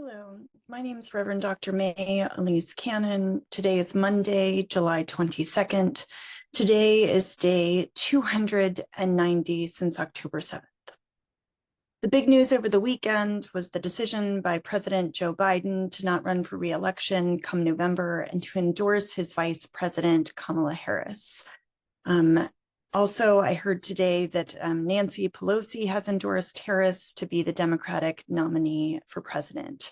Hello, my name is Reverend Dr. May Elise Cannon. Today is Monday, July 22nd. Today is day 290 since October 7th. The big news over the weekend was the decision by President Joe Biden to not run for re-election come November and to endorse his Vice President Kamala Harris. Also, I heard today that Nancy Pelosi has endorsed Harris to be the Democratic nominee for president.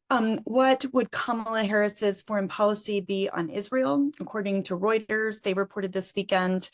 What would Kamala Harris's foreign policy be on Israel? According to Reuters, they reported this weekend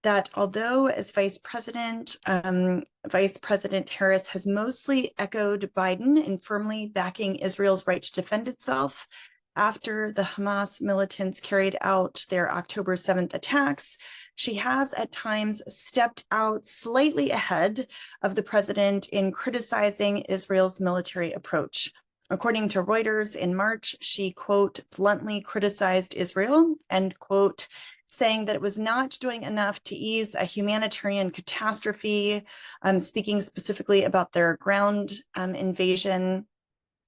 that although as Vice President Harris has mostly echoed Biden in firmly backing Israel's right to defend itself after the Hamas militants carried out their October 7th attacks, she has at times stepped out slightly ahead of the president in criticizing Israel's military approach. According to Reuters, in March, she, quote, bluntly criticized Israel, end quote, saying that it was not doing enough to ease a humanitarian catastrophe, speaking specifically about their ground invasion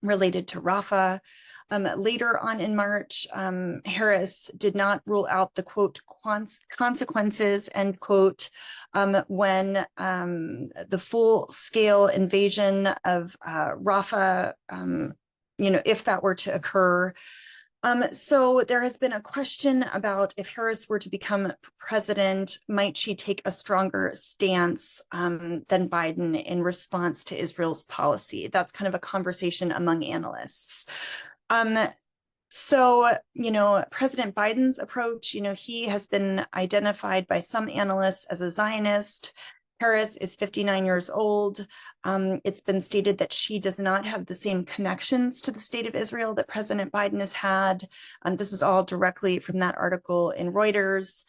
related to Rafah. Later on in March, Harris did not rule out the, quote, consequences, end quote, when the full-scale invasion of Rafah, if that were to occur. So there has been a question about if Harris were to become president, might she take a stronger stance than Biden in response to Israel's policy? That's kind of a conversation among analysts. President Biden's approach, he has been identified by some analysts as a Zionist. Harris is 59 years old. It's been stated that she does not have the same connections to the state of Israel that President Biden has had. This is all directly from that article in Reuters.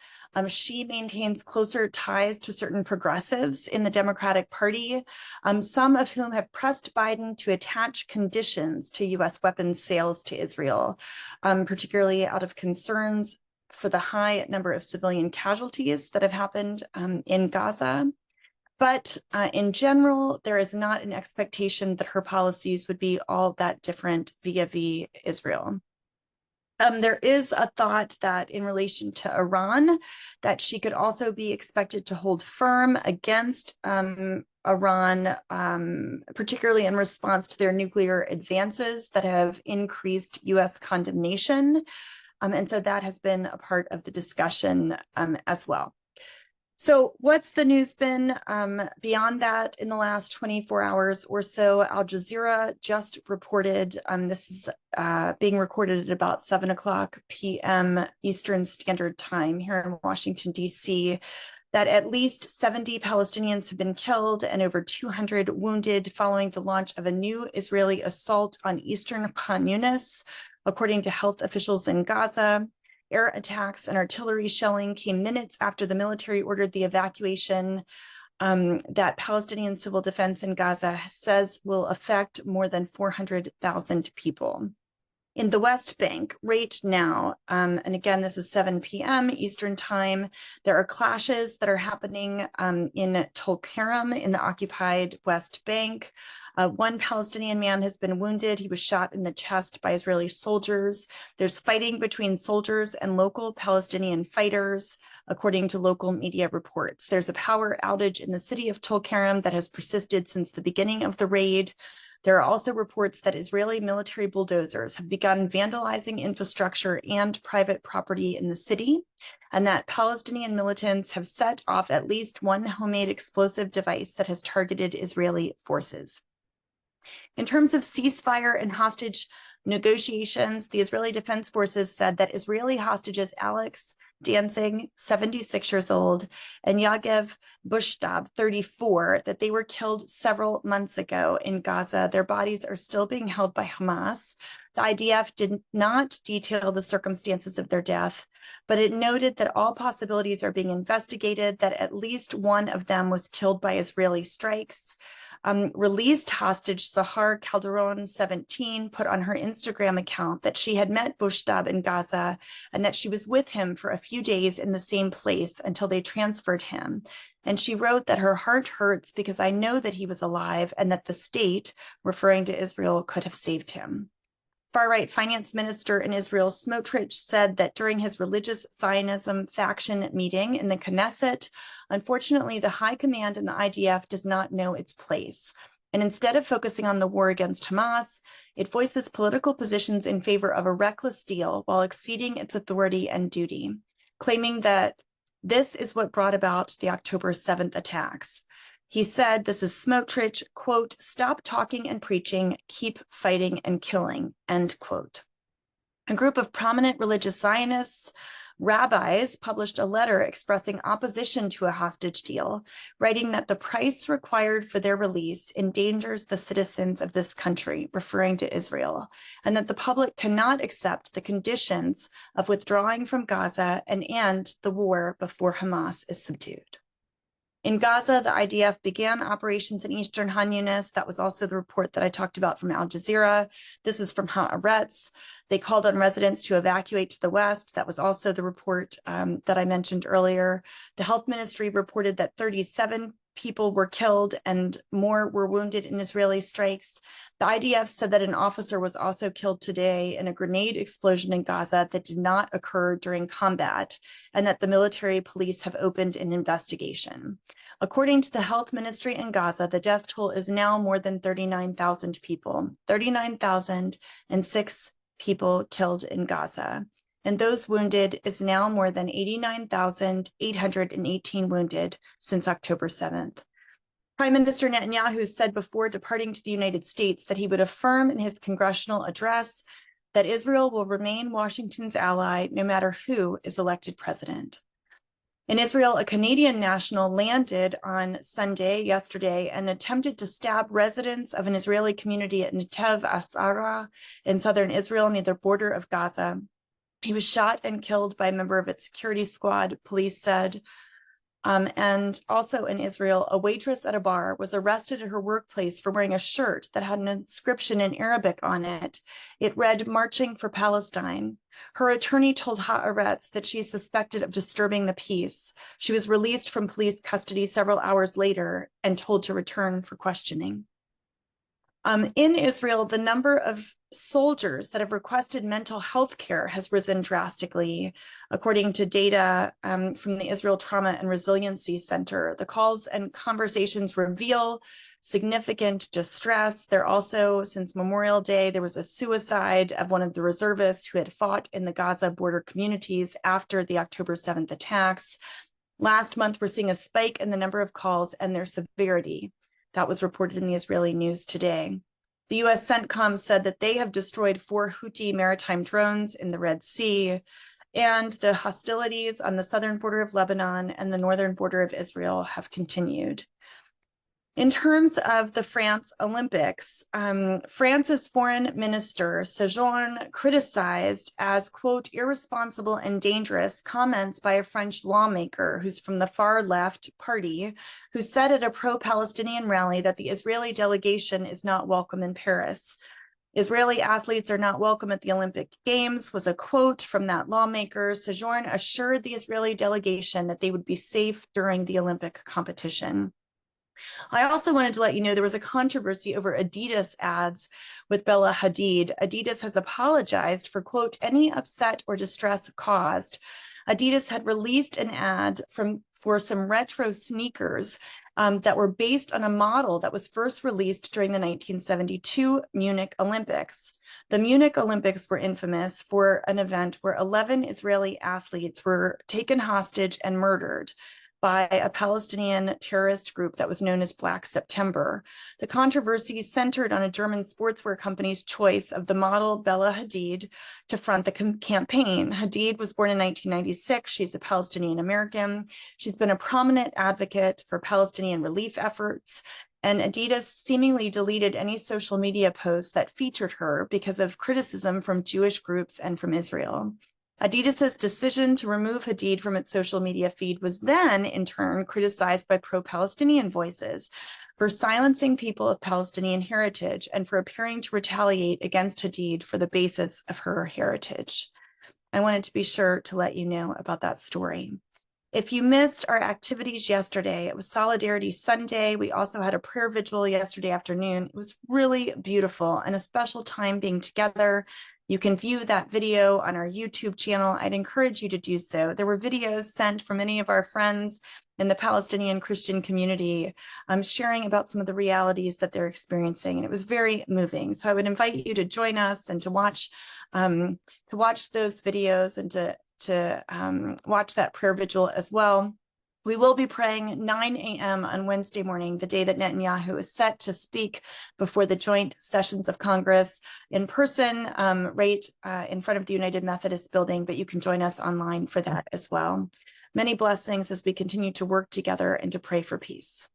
She maintains closer ties to certain progressives in the Democratic Party, some of whom have pressed Biden to attach conditions to U.S. weapons sales to Israel, particularly out of concerns for the high number of civilian casualties that have happened in Gaza. But in general, there is not an expectation that her policies would be all that different vis-a-vis Israel. There is a thought that in relation to Iran, that she could also be expected to hold firm against Iran, particularly in response to their nuclear advances that have increased U.S. condemnation. And so that has been a part of the discussion as well. So what's the news been beyond that in the last 24 hours or so? Al Jazeera just reported, this is being recorded at about 7:00 p.m. Eastern Standard Time here in Washington, D.C., that at least 70 Palestinians have been killed and over 200 wounded following the launch of a new Israeli assault on eastern Khan Yunis, according to health officials in Gaza. Air attacks and artillery shelling came minutes after the military ordered the evacuation that Palestinian civil defense in Gaza says will affect more than 400,000 people. In the West Bank right now, and again, this is 7 p.m. Eastern Time, there are clashes that are happening in Tulkarem in the occupied West Bank. One Palestinian man has been wounded. He was shot in the chest by Israeli soldiers. There's fighting between soldiers and local Palestinian fighters, according to local media reports. There's a power outage in the city of Tulkarem that has persisted since the beginning of the raid. There are also reports that Israeli military bulldozers have begun vandalizing infrastructure and private property in the city, and that Palestinian militants have set off at least one homemade explosive device that has targeted Israeli forces. In terms of ceasefire and hostage negotiations, the Israeli Defense Forces said that Israeli hostages Alex Dancing, 76 years old, and Yagev Bushtab, 34, that they were killed several months ago in Gaza. Their bodies are still being held by Hamas. The IDF did not detail the circumstances of their death, but it noted that all possibilities are being investigated, that at least one of them was killed by Israeli strikes. released hostage Zahar Calderon, 17, put on her Instagram account that she had met Bushtab in Gaza and that she was with him for a few days in the same place until they transferred him. And she wrote that her heart hurts because I know that he was alive and that the state, referring to Israel, could have saved him. Far-right finance minister in Israel, Smotrich, said that during his religious Zionism faction meeting in the Knesset, unfortunately, the high command in the IDF does not know its place. And instead of focusing on the war against Hamas, it voices political positions in favor of a reckless deal while exceeding its authority and duty, claiming that this is what brought about the October 7th attacks. He said, this is Smotrich, quote, stop talking and preaching, keep fighting and killing, end quote. A group of prominent religious Zionists, rabbis, published a letter expressing opposition to a hostage deal, writing that the price required for their release endangers the citizens of this country, referring to Israel, and that the public cannot accept the conditions of withdrawing from Gaza and end the war before Hamas is subdued. In Gaza, the IDF began operations in eastern Han Yunis. That was also the report that I talked about from Al Jazeera. This is from Haaretz. They called on residents to evacuate to the west. That was also the report that I mentioned earlier. The health ministry reported that 37 people were killed and more were wounded in Israeli strikes. The IDF said that an officer was also killed today in a grenade explosion in Gaza that did not occur during combat, and that the military police have opened an investigation. According to the health ministry in Gaza, the death toll is now more than 39,000 people, 39,006 people killed in Gaza. And those wounded is now more than 89,818 wounded since October 7th. Prime Minister Netanyahu said before departing to the United States that he would affirm in his congressional address that Israel will remain Washington's ally no matter who is elected president. In Israel, a Canadian national landed on Sunday, yesterday, and attempted to stab residents of an Israeli community at Netev Asara in southern Israel near the border of Gaza. He was shot and killed by a member of its security squad, police said. And also in Israel, a waitress at a bar was arrested at her workplace for wearing a shirt that had an inscription in Arabic on it. It read, "Marching for Palestine." Her attorney told Haaretz that she's suspected of disturbing the peace. She was released from police custody several hours later and told to return for questioning. In Israel, the number of soldiers that have requested mental health care has risen drastically, according to data from the Israel Trauma and Resiliency Center. The calls and conversations reveal significant distress. There also, since Memorial Day, there was a suicide of one of the reservists who had fought in the Gaza border communities after the October 7th attacks. Last month, we're seeing a spike in the number of calls and their severity. That was reported in the Israeli news today. The U.S. CENTCOM said that they have destroyed 4 Houthi maritime drones in the Red Sea, and the hostilities on the southern border of Lebanon and the northern border of Israel have continued. In terms of the France Olympics, France's foreign minister, Séjourne, criticized as, quote, irresponsible and dangerous comments by a French lawmaker who's from the far left party, who said at a pro-Palestinian rally that the Israeli delegation is not welcome in Paris. Israeli athletes are not welcome at the Olympic Games was a quote from that lawmaker. Séjourne assured the Israeli delegation that they would be safe during the Olympic competition. I also wanted to let you know there was a controversy over Adidas ads with Bella Hadid. Adidas has apologized for, quote, any upset or distress caused. Adidas had released an ad for some retro sneakers that were based on a model that was first released during the 1972 Munich Olympics. The Munich Olympics were infamous for an event where 11 Israeli athletes were taken hostage and murdered by a Palestinian terrorist group that was known as Black September. The controversy centered on a German sportswear company's choice of the model Bella Hadid to front the campaign. Hadid was born in 1996. She's a Palestinian American. She's been a prominent advocate for Palestinian relief efforts, and Adidas seemingly deleted any social media posts that featured her because of criticism from Jewish groups and from Israel. Adidas's decision to remove Hadid from its social media feed was then, in turn, criticized by pro-Palestinian voices for silencing people of Palestinian heritage, and for appearing to retaliate against Hadid for the basis of her heritage. I wanted to be sure to let you know about that story. If you missed our activities yesterday, it was Solidarity Sunday. We also had a prayer vigil yesterday afternoon. It was really beautiful and a special time being together. You can view that video on our YouTube channel. I'd encourage you to do so. There were videos sent from many of our friends in the Palestinian Christian community sharing about some of the realities that they're experiencing. And it was very moving. So I would invite you to join us and to watch those videos and to watch that prayer vigil as well. We will be praying 9 a.m. on Wednesday morning, the day that Netanyahu is set to speak before the joint sessions of Congress in person, right in front of the United Methodist Building, but you can join us online for that as well. Many blessings as we continue to work together and to pray for peace.